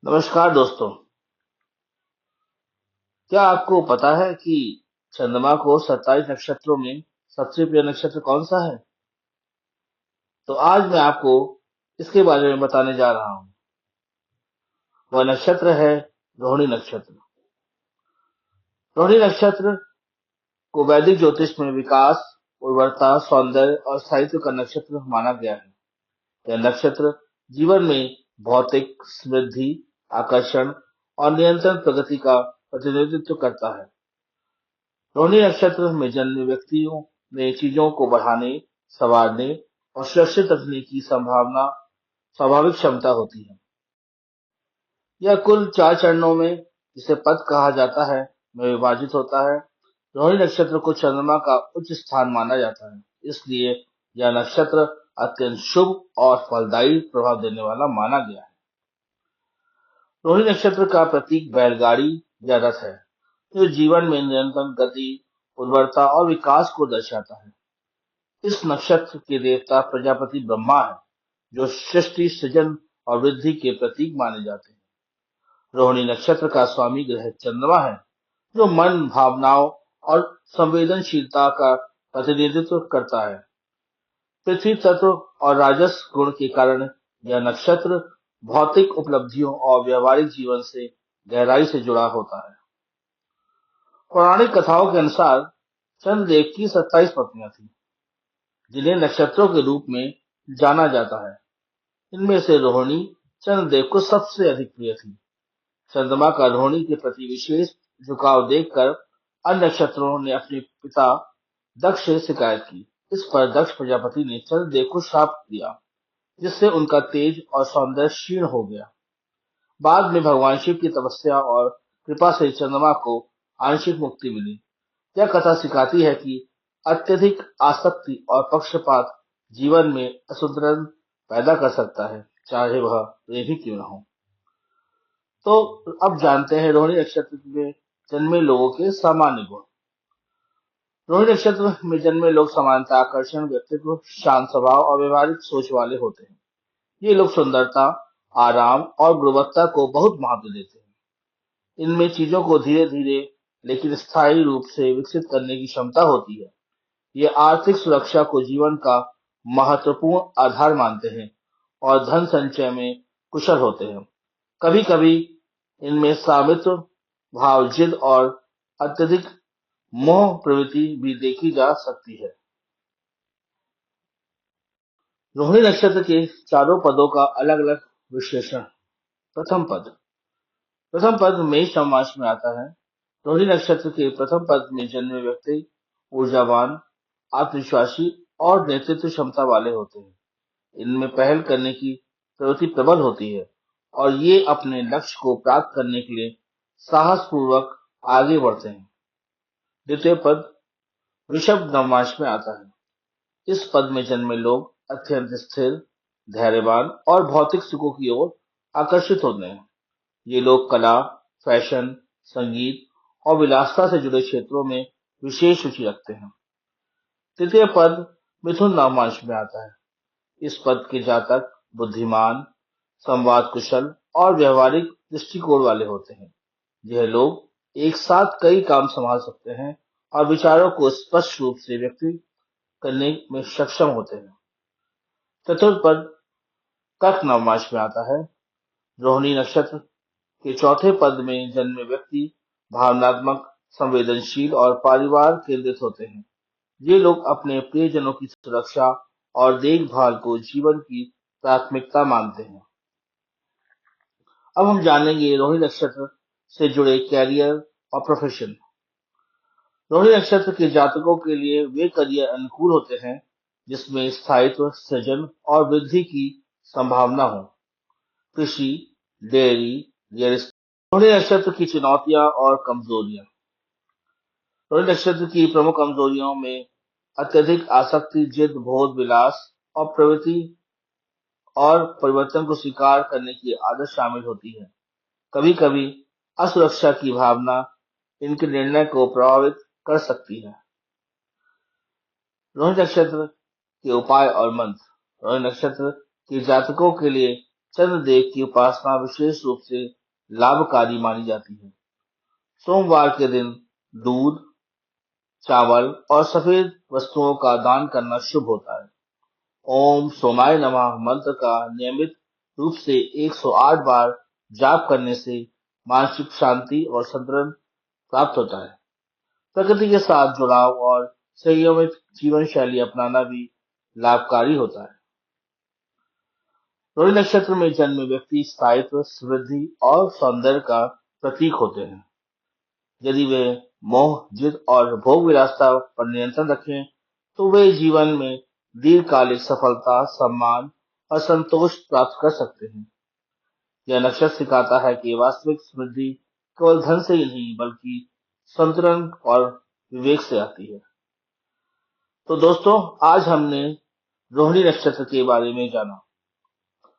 नमस्कार दोस्तों। क्या आपको पता है कि चंद्रमा को 27 नक्षत्रों में सबसे प्रिय नक्षत्र कौन सा है? तो आज मैं आपको इसके बारे में बताने जा रहा हूँ। वह नक्षत्र है रोहिणी नक्षत्र। रोहिणी नक्षत्र को वैदिक ज्योतिष में विकास, उर्वरता, सौंदर्य और साहित्य का नक्षत्र माना गया है। यह नक्षत्र जीवन में भौतिक समृद्धि, आकर्षण और निरंतर प्रगति का प्रतिनिधित्व करता है। रोहिणी नक्षत्र में जन्मे व्यक्तियों में चीजों को बढ़ाने, संवारने और सुरक्षित रखने की संभावना स्वाभाविक क्षमता होती है। यह कुल 4 चरणों में, जिसे पद कहा जाता है, में विभाजित होता है। रोहिणी नक्षत्र को चंद्रमा का उच्च स्थान माना जाता है, इसलिए यह नक्षत्र अत्यंत शुभ और फलदायी प्रभाव देने वाला माना गया है। रोहिणी नक्षत्र का प्रतीक बैलगाड़ी या रथ है, जो जीवन में निरंतर गति, उर्वरता और विकास को दर्शाता है। इस नक्षत्र के देवता प्रजापति ब्रह्मा है, जो सृष्टि, सृजन और वृद्धि के प्रतीक माने जाते हैं। रोहिणी नक्षत्र का स्वामी ग्रह चंद्रमा है, जो मन, भावनाओं और संवेदनशीलता का प्रतिनिधित्व करता है। पृथ्वी तत्व और राजस गुण के कारण यह नक्षत्र भौतिक उपलब्धियों और व्यवहारिक जीवन से गहराई से जुड़ा होता है। पौराणिक कथाओं के अनुसार चंद्रदेव की 27 पत्नियां थीं, जिन्हें नक्षत्रों के रूप में जाना जाता है। इनमें से रोहिणी चंद्रदेव को सबसे अधिक प्रिय थी। चंद्रमा का रोहिणी के प्रति विशेष झुकाव देखकर अन्य नक्षत्रों ने अपने पिता दक्ष से शिकायत की। इस पर दक्ष प्रजापति ने चंद्रदेव को श्राप दिया, जिससे उनका तेज और सौंदर्य क्षीण हो गया। बाद में भगवान शिव की तपस्या और कृपा से चंद्रमा को आंशिक मुक्ति मिली। यह कथा सिखाती है कि अत्यधिक आसक्ति और पक्षपात जीवन में असंतुलन पैदा कर सकता है, चाहे वह प्रेम ही क्यों न हो। तो अब जानते हैं रोहिणी नक्षत्र में जन्मे लोगों के सामान्य गुण। रोहिणी नक्षत्र में जन्मे लोग सामान्यतः आकर्षण, व्यक्तित्व, शांत स्वभाव और व्यवहारिक सोच वाले होते हैं। ये लोग सुंदरता, आराम और गुणवत्ता को बहुत महत्व देते हैं। इनमें चीजों को धीरे धीरे लेकिन स्थायी रूप से विकसित करने की क्षमता होती है। ये आर्थिक सुरक्षा को जीवन का महत्वपूर्ण आधार मानते हैं और धन संचय में कुशल होते हैं। कभी कभी इनमें स्वामित्व भाव, जिद और अत्यधिक मोह प्रवृत्ति भी देखी जा सकती है। रोहिणी नक्षत्र के चारों पदों का अलग अलग विश्लेषण। प्रथम पद। प्रथम पद मेष नवमास में आता है। रोहिणी नक्षत्र के प्रथम पद में जन्मे व्यक्ति ऊर्जावान, आत्मविश्वासी और नेतृत्व क्षमता वाले होते हैं। इनमें पहल करने की प्रवृत्ति प्रबल होती है और ये अपने लक्ष्य को प्राप्त करने के लिए साहस पूर्वक आगे बढ़ते हैं। द्वितीय पद वृषभ नवमास में आता है। इस पद में जन्मे लोग अत्यंत स्थिर, धैर्यवान और भौतिक सुखों की ओर आकर्षित होते हैं। ये लोग कला, फैशन, संगीत और विलासिता से जुड़े क्षेत्रों में विशेष रुचि रखते हैं। तृतीय पद मिथुन नवमास में आता है। इस पद के जातक बुद्धिमान, संवाद कुशल और व्यवहारिक दृष्टिकोण वाले होते हैं। यह लोग एक साथ कई काम संभाल सकते हैं और विचारों को स्पष्ट रूप से व्यक्त करने में सक्षम होते हैं। चतुर्थ पद कर्क नवमास में आता है। रोहिणी नक्षत्र के चौथे पद में जन्मे व्यक्ति भावनात्मक, संवेदनशील और परिवार केंद्रित होते हैं। ये लोग अपने प्रियजनों की सुरक्षा और देखभाल को जीवन की प्राथमिकता मानते हैं। अब हम जानेंगे रोहिणी नक्षत्र से जुड़े कैरियर और प्रोफेशन। रोहिणी नक्षत्र के जातकों के लिए वे करियर अनुकूल होते हैं जिसमें स्थायित्व, सृजन और वृद्धि की संभावना हो। कृषि, डेयरी, रियल एस्टेट। रोहिणी नक्षत्र की चुनौतियां और कमजोरियां। रोहिणी नक्षत्र की प्रमुख कमजोरियों में अत्यधिक आसक्ति, जिद, भोग विलास और प्रवृत्ति और परिवर्तन को स्वीकार करने की आदत शामिल होती है। कभी कभी असुरक्षा की भावना इनके निर्णय को प्रभावित कर सकती है। रोहिणी नक्षत्र के उपाय और मंत्र। रोहिणी नक्षत्र के जातकों के लिए चंद्रदेव की उपासना विशेष रूप से लाभकारी मानी जाती है। सोमवार के दिन दूध, चावल और सफेद वस्तुओं का दान करना शुभ होता है। ओम सोमाय नमः मंत्र का नियमित रूप से 108 बार जाप करने से मानसिक शांति और संतुलन प्राप्त होता है। प्रकृति के साथ जुड़ाव और संयमित जीवन शैली अपनाना भी लाभकारी होता है। रोहिणी नक्षत्र में जन्मे व्यक्ति स्थायित्व, समृद्धि और सौंदर्य का प्रतीक होते हैं। यदि वे मोह, जिद और भोग विलासिता पर नियंत्रण रखें, तो वे जीवन में दीर्घकालिक सफलता, सम्मान और संतोष प्राप्त कर सकते हैं। यह नक्षत्र सिखाता है कि वास्तविक समृद्धि केवल धन से ही नहीं, बल्कि संतुलन और विवेक से आती है। तो दोस्तों, आज हमने रोहिणी नक्षत्र के बारे में जाना।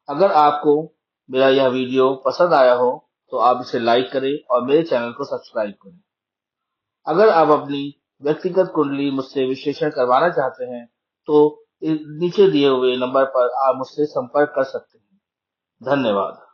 अगर आपको मेरा यह वीडियो पसंद आया हो तो आप इसे लाइक करें और मेरे चैनल को सब्सक्राइब करें। अगर आप अपनी व्यक्तिगत कुंडली मुझसे विश्लेषण करवाना चाहते हैं तो नीचे दिए हुए नंबर पर आप मुझसे संपर्क कर सकते हैं। धन्यवाद।